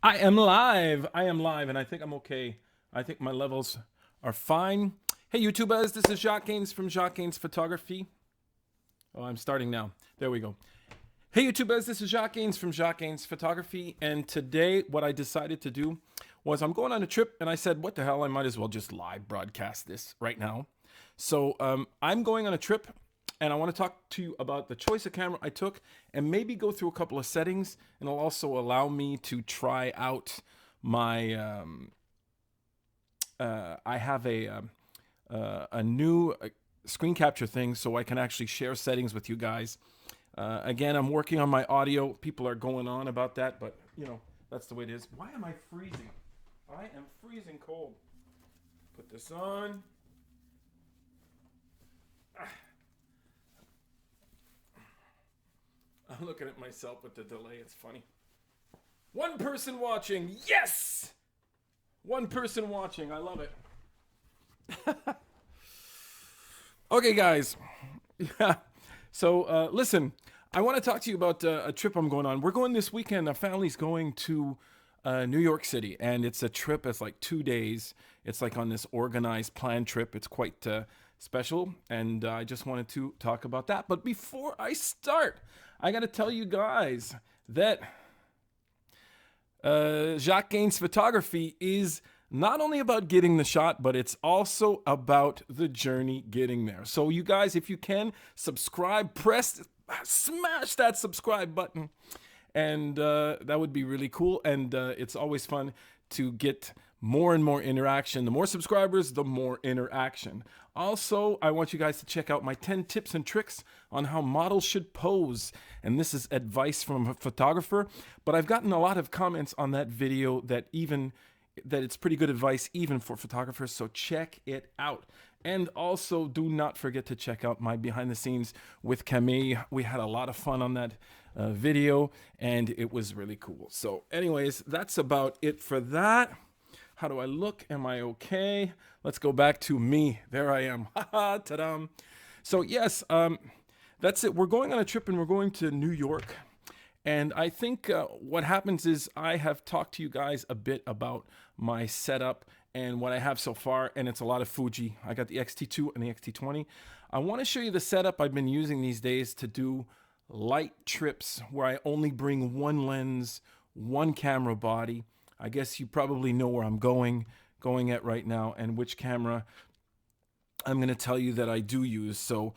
I am live. I am live, and I think I'm okay. I think my levels are fine. Hey, YouTubers, this is Jacques Gaines from Jacques Gaines Photography. Oh, I'm starting now. There we go. Hey, YouTubers, this is Jacques Gaines from Jacques Gaines Photography, and today what I decided to do was I'm going on a trip, and I said, what the hell, I might as well just live broadcast this right now. So I'm going on a trip, and I want to talk to you about the choice of camera I took and maybe go through a couple of settings, and it'll also allow me to try out my I have a new screen capture thing so I can actually share settings with you guys. Again, I'm working on my audio. People are going on about that, but you know, that's the way it is. Why am I freezing? I am freezing cold. Put this on. I'm looking at myself with the delay. It's funny. One person watching. Yes! One person watching. I love it. Okay, guys. Yeah. So, listen, I want to talk to you about a trip I'm going on. We're going this weekend. Our family's going to New York City, and it's a trip. It's like 2 days. It's like on this organized, planned trip. It's quite special, and I just wanted to talk about that. But before I start, I got to tell you guys that Jacques Gaines Photography is not only about getting the shot, but it's also about the journey getting there. So you guys, if you can, subscribe, smash that subscribe button. And that would be really cool. And it's always fun to get more and more interaction. The more subscribers, the more interaction. Also, I want you guys to check out my 10 tips and tricks on how models should pose. And this is advice from a photographer. But I've gotten a lot of comments on that video that it's pretty good advice even for photographers, so check it out. And also, do not forget to check out my behind the scenes with Camille. We had a lot of fun on that video, and it was really cool. So anyways, that's about it for that. How do I look? Am I okay? Let's go back to me. There I am. Haha, ta-dam. So yes, that's it. We're going on a trip, and we're going to New York. And I think what happens is I have talked to you guys a bit about my setup and what I have so far, and it's a lot of Fuji. I got the X-T2 and the X-T20. I want to show you the setup I've been using these days to do light trips where I only bring one lens, one camera body. I guess you probably know where I'm going at right now and which camera I'm going to tell you that I do use. So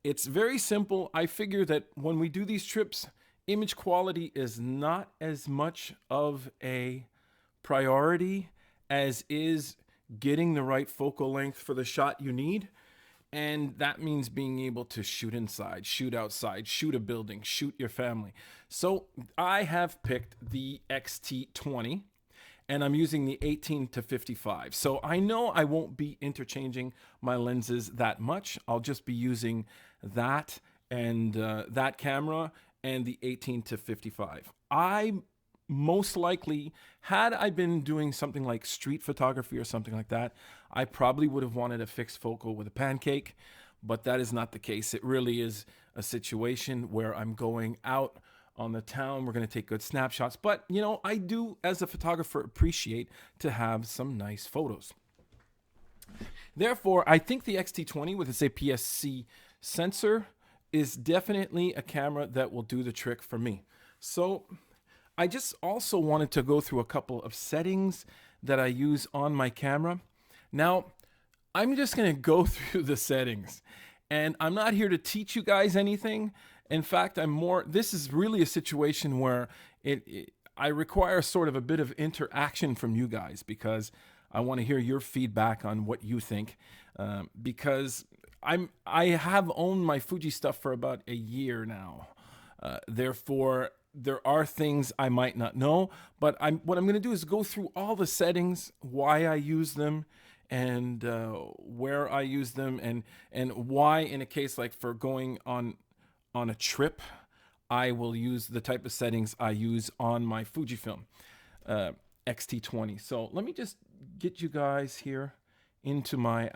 it's very simple. I figure that when we do these trips, image quality is not as much of a priority as is getting the right focal length for the shot you need. And that means being able to shoot inside, shoot outside, shoot a building, shoot your family. So I have picked the X-T20 and I'm using the 18 to 55. So I know I won't be interchanging my lenses that much. I'll just be using that and that camera and the 18 to 55. I most likely, had I been doing something like street photography or something like that, I probably would have wanted a fixed focal with a pancake, but that is not the case. It really is a situation where I'm going out on the town. We're going to take good snapshots, but you know, I do as a photographer appreciate to have some nice photos. Therefore, I think the X-T20 with its APS-C sensor is definitely a camera that will do the trick for me. So I just also wanted to go through a couple of settings that I use on my camera. Now, I'm just going to go through the settings, and I'm not here to teach you guys anything. In fact, this is really a situation where I require sort of a bit of interaction from you guys because I want to hear your feedback on what you think, because I have owned my Fuji stuff for about a year now. Therefore, there are things I might not know, but what I'm going to do is go through all the settings, why I use them, and where I use them, and why, in a case like for going on a trip, I will use the type of settings I use on my Fujifilm X-T20. So let me just get you guys here into my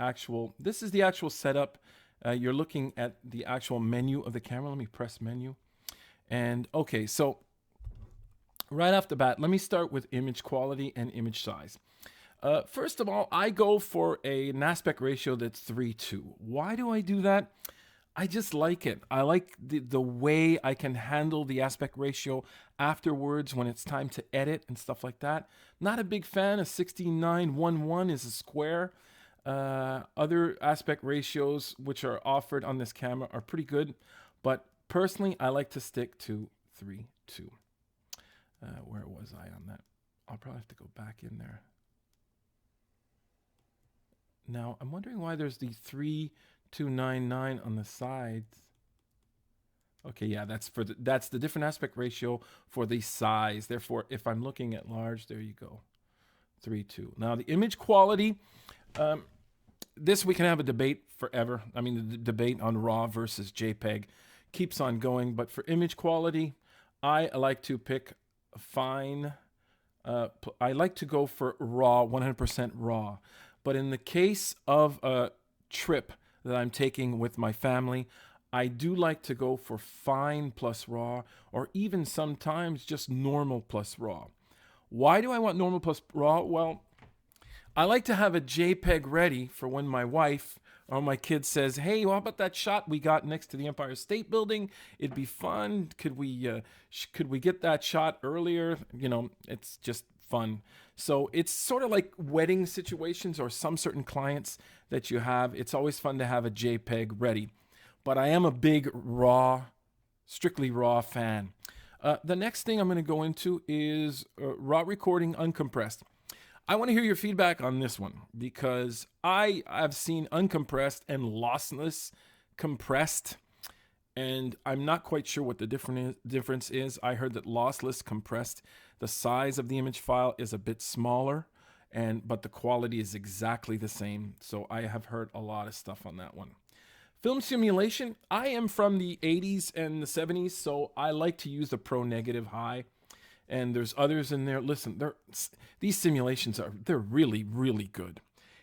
this is the actual setup. You're looking at the actual menu of the camera. Let me press menu. And okay, so Right off the bat, let me start with image quality and image size. First of all, I go for an aspect ratio that's 3:2. Why do I do that? I just like it. I like the way I can handle the aspect ratio afterwards when it's time to edit and stuff like that. Not a big fan of 69:1:1 is a square. Other aspect ratios which are offered on this camera are pretty good, but personally, I like to stick to 3:2. Where was I on that? I'll probably have to go back in there. Now, I'm wondering why there's the 3299 on the sides. Okay, yeah, that's the different aspect ratio for the size. Therefore, if I'm looking at large, there you go, 3:2. Now, the image quality, this we can have a debate forever. I mean, the debate on RAW versus JPEG keeps on going. But for image quality, I like to pick fine. I like to go for RAW, 100% RAW. But in the case of a trip that I'm taking with my family, I do like to go for fine plus RAW, or even sometimes just normal plus RAW. Why do I want normal plus RAW? Well, I like to have a JPEG ready for when my wife or my kid says, "Hey, how about that shot we got next to the Empire State Building? It'd be fun. Could we get that shot earlier?" You know, it's just fun. So it's sort of like wedding situations or some certain clients that you have. It's always fun to have a JPEG ready. But I am a big RAW, strictly RAW fan. The next thing I'm going to go into is RAW recording uncompressed. I want to hear your feedback on this one because I've seen uncompressed and lossless compressed, and I'm not quite sure what the difference is. I heard that lossless compressed, the size of the image file is a bit smaller, but the quality is exactly the same. So I have heard a lot of stuff on that one. Film simulation, I am from the 80s and the 70s, so I like to use the Pro Negative High. And there's others in there. Listen, these simulations they're really, really good.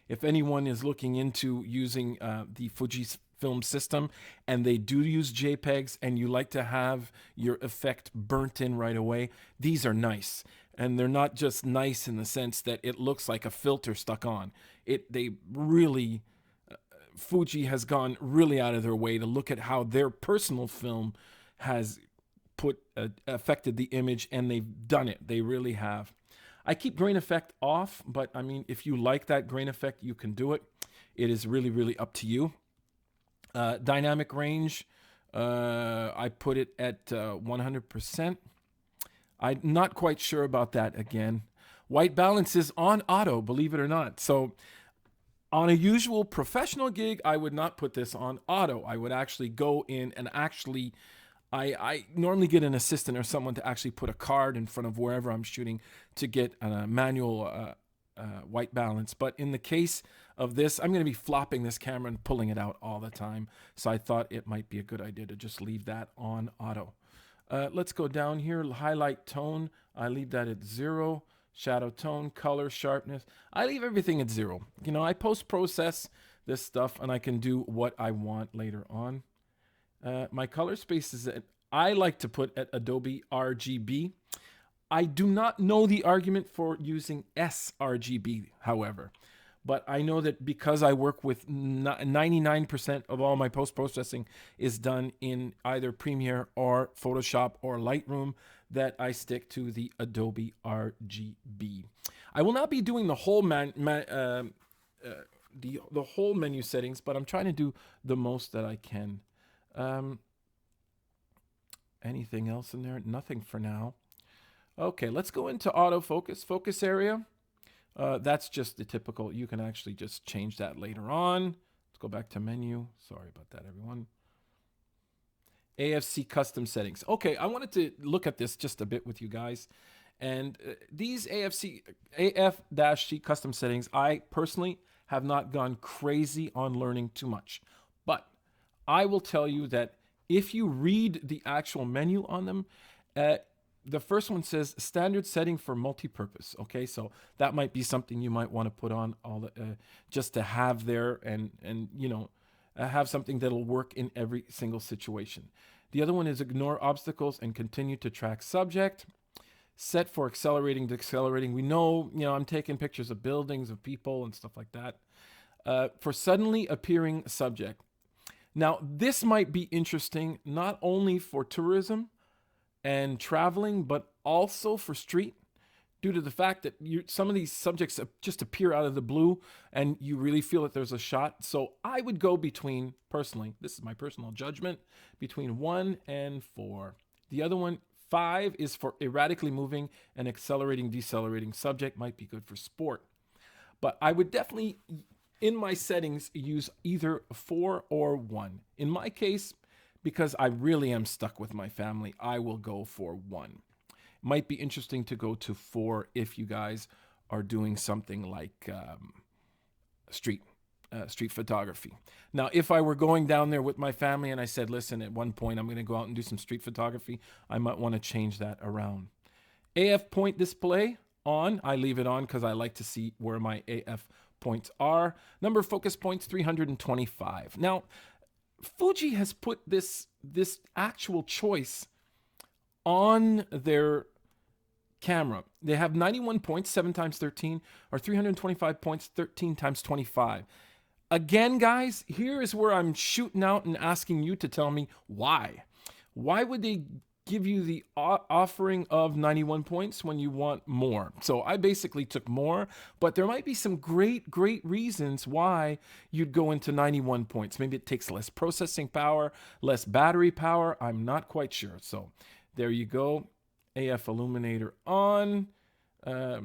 If anyone is looking into using the Fujifilm system and they do use JPEGs and you like to have your effect burnt in right away, these are nice. And they're not just nice in the sense that it looks like a filter stuck on. Fuji has gone really out of their way to look at how their personal film has affected the image, and they've done it. They really have. I keep grain effect off, but I mean, if you like that grain effect, you can do it. It is really, really up to you. Dynamic range, I put it at 100%. I'm not quite sure about that again. White balance is on auto, believe it or not. So on a usual professional gig, I would not put this on auto. I would actually go in and actually I normally get an assistant or someone to actually put a card in front of wherever I'm shooting to get a manual white balance. But in the case of this, I'm going to be flopping this camera and pulling it out all the time. So I thought it might be a good idea to just leave that on auto. Let's go down here. Highlight tone, I leave that at 0. Shadow tone, color, sharpness, I leave everything at 0. You know, I post-process this stuff and I can do what I want later on. My color space is I like to put at Adobe RGB. I do not know the argument for using sRGB, however, but I know that because I work with 99% of all my post-processing is done in either Premiere or Photoshop or Lightroom, that I stick to the Adobe RGB. I will not be doing the whole the whole menu settings, but I'm trying to do the most that I can. Anything else in there? Nothing for now. Okay, let's go into autofocus. Focus area. That's just the typical. You can actually just change that later on. Let's go back to menu. Sorry about that, everyone. AFC custom settings. Okay, I wanted to look at this just a bit with you guys. And these AF-C custom settings, I personally have not gone crazy on learning too much. But I will tell you that if you read the actual menu on them, the first one says standard setting for multi-purpose. Okay, so that might be something you might want to put on just to have there and you know, have something that'll work in every single situation. The other one is ignore obstacles and continue to track subject. set for accelerating, decelerating. We know, I'm taking pictures of buildings, of people, and stuff like that. For suddenly appearing subject. Now, this might be interesting not only for tourism and traveling, but also for street, due to the fact that some of these subjects just appear out of the blue and you really feel that there's a shot. So I would go between, personally, this is my personal judgment, between 1 and 4. The other one, 5, is for erratically moving and accelerating, decelerating subject, might be good for sport. But I would definitely, in my settings, use either 4 or 1. In my case, because I really am stuck with my family, I will go for 1. Might be interesting to go to 4 if you guys are doing something like street photography. Now, if I were going down there with my family and I said, listen, at one point I'm going to go out and do some street photography, I might want to change that around. AF point display on. I leave it on because I like to see where my AF points are. Number of focus points, 325. Now, Fuji has put this actual choice on their camera. They have 91 points, 7 times 13, or 325 points, 13 times 25. Again, guys, here is where I'm shooting out and asking you to tell me why. Why would they give you the offering of 91 points when you want more? So I basically took more, but there might be some great reasons why you'd go into 91 points. Maybe it takes less processing power, less battery power. I'm not quite sure. So there you go. AF illuminator on. I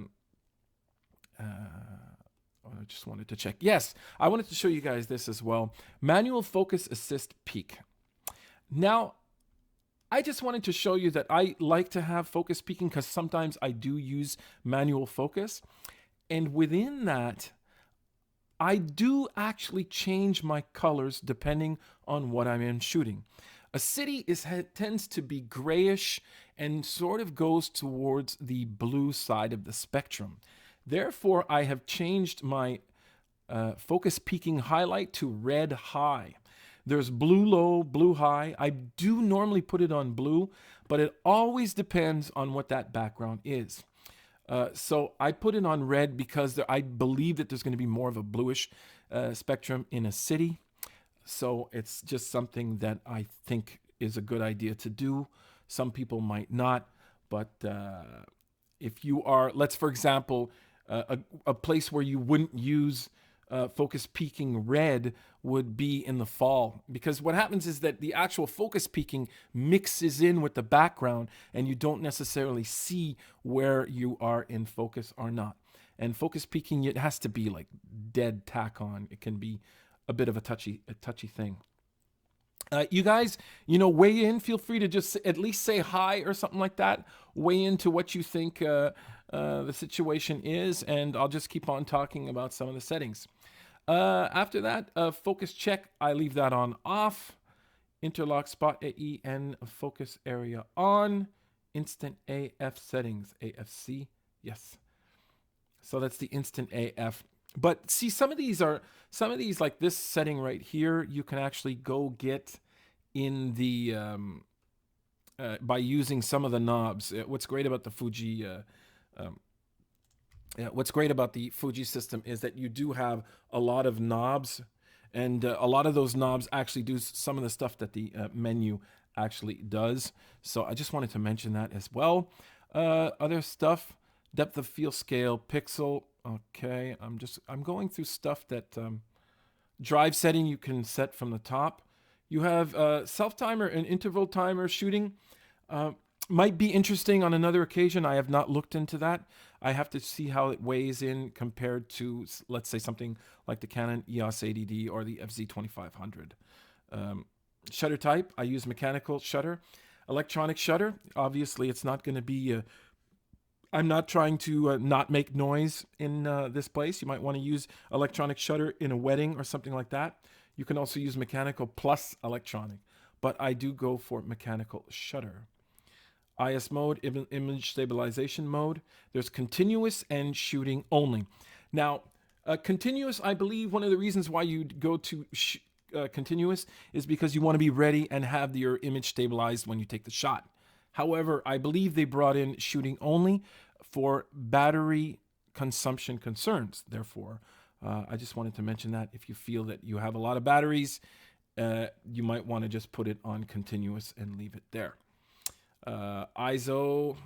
just wanted to check. Yes, I wanted to show you guys this as well. Manual focus assist peak. Now, I just wanted to show you that I like to have focus peaking because sometimes I do use manual focus. And within that, I do actually change my colors depending on what I'm in shooting. A city tends to be grayish and sort of goes towards the blue side of the spectrum. Therefore, I have changed my focus peaking highlight to red high. There's blue low, blue high. I do normally put it on blue, but it always depends on what that background is. So I put it on red because I believe that there's going to be more of a bluish spectrum in a city. So it's just something that I think is a good idea to do. Some people might not, but if you are, for example, a place where you wouldn't use focus peaking red would be in the fall, because what happens is that the actual focus peaking mixes in with the background and you don't necessarily see where you are in focus or not. And focus peaking, it has to be like dead tack on. It can be a bit of a touchy thing. You guys, weigh in. Feel free to just at least say hi or something like that. Weigh into what you think the situation is, and I'll just keep on talking about some of the settings. After that, focus check, I leave that on off. Interlock spot AE and focus area on. Instant AF settings, AFC, yes. So that's the instant AF. But see, some of these like this setting right here, you can actually go get in the by using some of the knobs. What's great about the Fuji system is that you do have a lot of knobs, and a lot of those knobs actually do some of the stuff that the menu actually does. So I just wanted to mention that as well. Other stuff, depth of field scale, pixel. Okay, I'm going through stuff that drive setting you can set from the top. You have self timer and interval timer shooting. Might be interesting on another occasion. I have not looked into that. I have to see how it weighs in compared to, let's say, something like the Canon EOS 80D or the FZ2500. Shutter type, I use mechanical shutter. Electronic shutter, obviously it's not going to be I'm not trying to not make noise in this place. You might want to use electronic shutter in a wedding or something like that. You can also use mechanical plus electronic, but I do go for mechanical shutter. IS mode, image stabilization mode. There's continuous and shooting only. Now, continuous, I believe one of the reasons why you go to continuous is because you want to be ready and have your image stabilized when you take the shot. However, I believe they brought in shooting only for battery consumption concerns. Therefore, I just wanted to mention that if you feel that you have a lot of batteries, you might want to just put it on continuous and leave it there. ISO,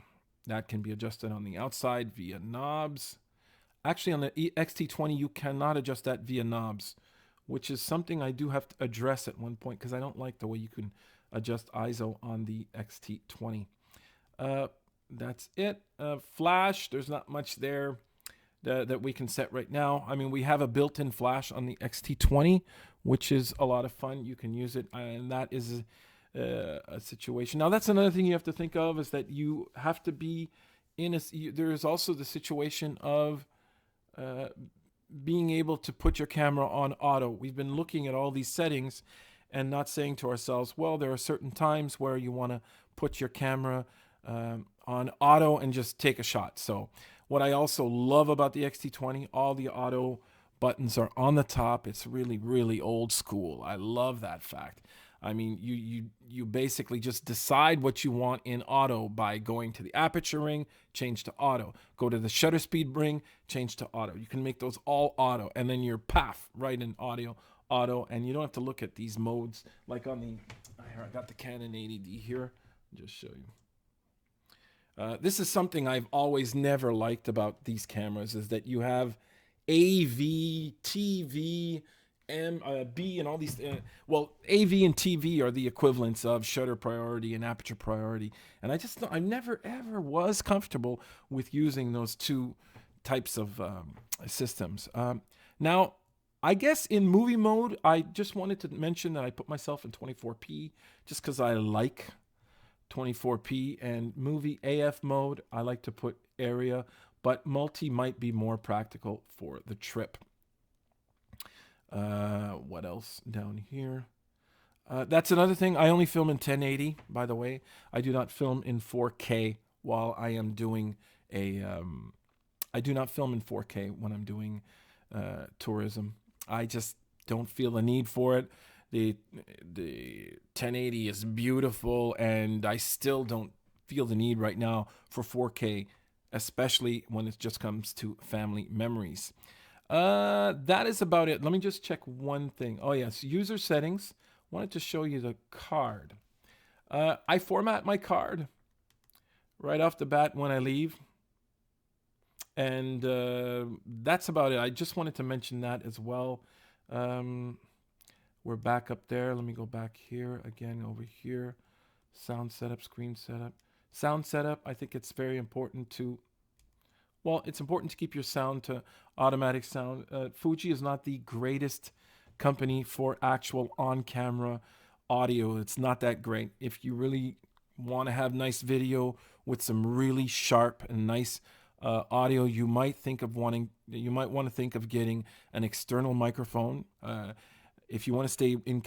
that can be adjusted on the outside via knobs. Actually, on the X-T20, you cannot adjust that via knobs, which is something I do have to address at one point because I don't like the way you can adjust ISO on the X-T20. That's it. Flash, there's not much there that we can set right now. I mean, we have a built-in flash on the X-T20, which is a lot of fun. You can use it, and that is a situation. Now, that's another thing you have to think of, is that you have to be in a... There is also the situation of being able to put your camera on auto. We've been looking at all these settings and not saying to ourselves, well, there are certain times where you want to put your camera on auto and just take a shot. So what I also love about the X-T20, all the auto buttons are on the top. It's really, really old school. I love that fact. I mean, you basically just decide what you want in auto by going to the aperture ring, change to auto. Go to the shutter speed ring, change to auto. You can make those all auto, and then you're right in auto, and you don't have to look at these modes like on the... Here, I got the Canon 80D here. I'll just show you. This is something I've always never liked about these cameras, is that you have AV, TV, B, and all these. Well, AV and TV are the equivalents of shutter priority and aperture priority, and I never ever was comfortable with using those two types of systems. Now, I guess in movie mode, I just wanted to mention that I put myself in 24p just because I like 24p, and movie AF mode, I like to put area, but multi might be more practical for the trip. What else down here? That's another thing. I only film in 1080, by the way. I do not film in 4K while I am doing I do not film in 4K when I'm doing tourism. I just don't feel the need for it. The 1080 is beautiful, and I still don't feel the need right now for 4K, especially when it just comes to family memories. That is about it. Let me just check one thing. Oh yes, user settings. Wanted to show you the card. I format my card right off the bat when I leave, and that's about it. I just wanted to mention that as well. We're back up there. Let me go back here again, over here. Sound setup, screen setup, sound setup. I think it's very important to... Well, it's important to keep your sound to automatic sound. Fuji is not the greatest company for actual on-camera audio. It's not that great. If you really want to have nice video with some really sharp and nice audio, you might want to think of getting an external microphone. If you want to stay in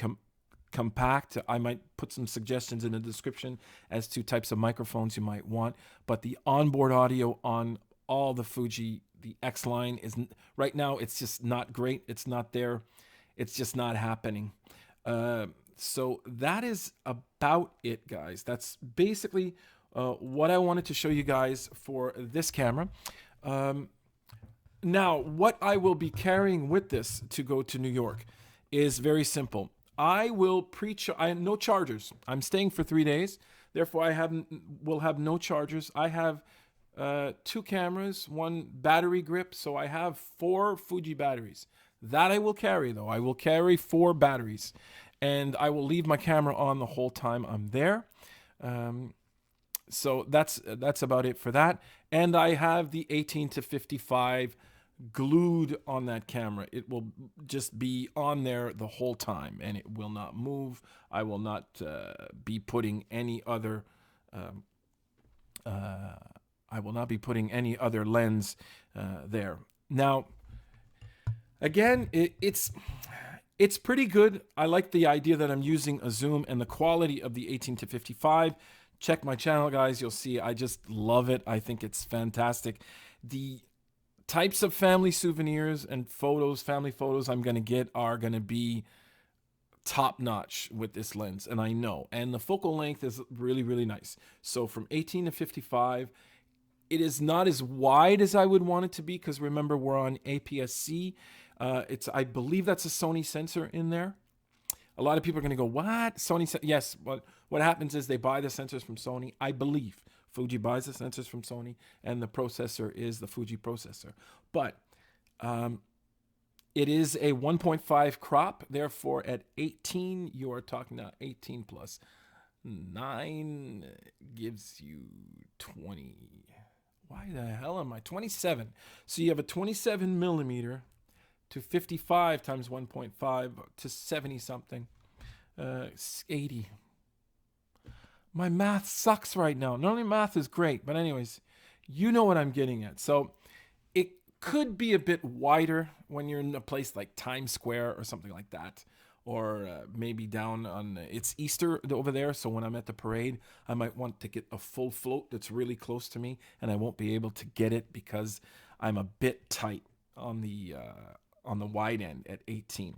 compact, I might put some suggestions in the description as to types of microphones you might want. But the onboard audio on all the Fuji, the X line, is right now, it's just not great. It's not there. It's just not happening. So that is about it, guys. That's basically what I wanted to show you guys for this camera. Now, what I will be carrying with this to go to New York is very simple. I will I have no chargers. I'm staying for 3 days. Therefore, will have no chargers. I have 2 cameras, 1 battery grip. So I have 4 Fuji batteries. That I will carry, though. I will carry 4 batteries. And I will leave my camera on the whole time I'm there. So that's about it for that. And I have the 18-55 glued on that camera. It will just be on there the whole time, and it will not move. I will not be putting any other lens there. Now, again, it's pretty good. I like the idea that I'm using a zoom and the quality of the 18-55. Check my channel, guys. You'll see I just love it. I think it's fantastic. The types of family souvenirs and photos, family photos I'm going to get are going to be top notch with this lens, and I know. And the focal length is really, really nice. So from 18 to 55, it is not as wide as I would want it to be, because remember, we're on APS-C. I believe that's a Sony sensor in there. A lot of people are going to go, what? Sony? Yes, but what happens is they buy the sensors from Sony. I believe Fuji buys the sensors from Sony, and the processor is the Fuji processor. But it is a 1.5 crop. Therefore, at 18, you are talking now 18 plus 9 gives you 20. Why the hell am I 27? So you have a 27 millimeter to 55 times 1.5 to 70 something, 80. My math sucks right now. Normally math is great, but anyways, you know what I'm getting at. So it could be a bit wider when you're in a place like Times Square or something like that, or maybe down on, it's Easter over there, so when I'm at the parade, I might want to get a full float that's really close to me, and I won't be able to get it because I'm a bit tight on the wide end at 18.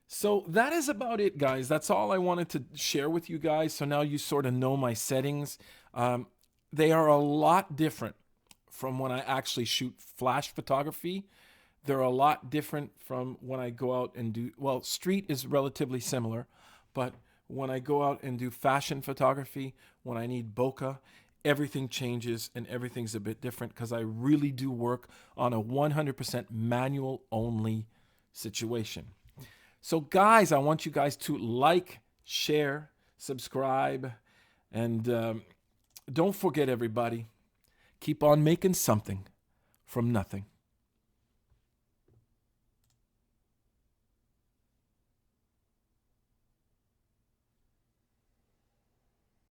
So that is about it, guys. That's all I wanted to share with you guys. So now you sort of know my settings. They are a lot different from when I actually shoot flash photography. They're a lot different from when I go out and do, well, street is relatively similar, but when I go out and do fashion photography, when I need bokeh, everything changes and everything's a bit different, because I really do work on a 100% manual only situation. So guys, I want you guys to like, share, subscribe, and don't forget, everybody, keep on making something from nothing.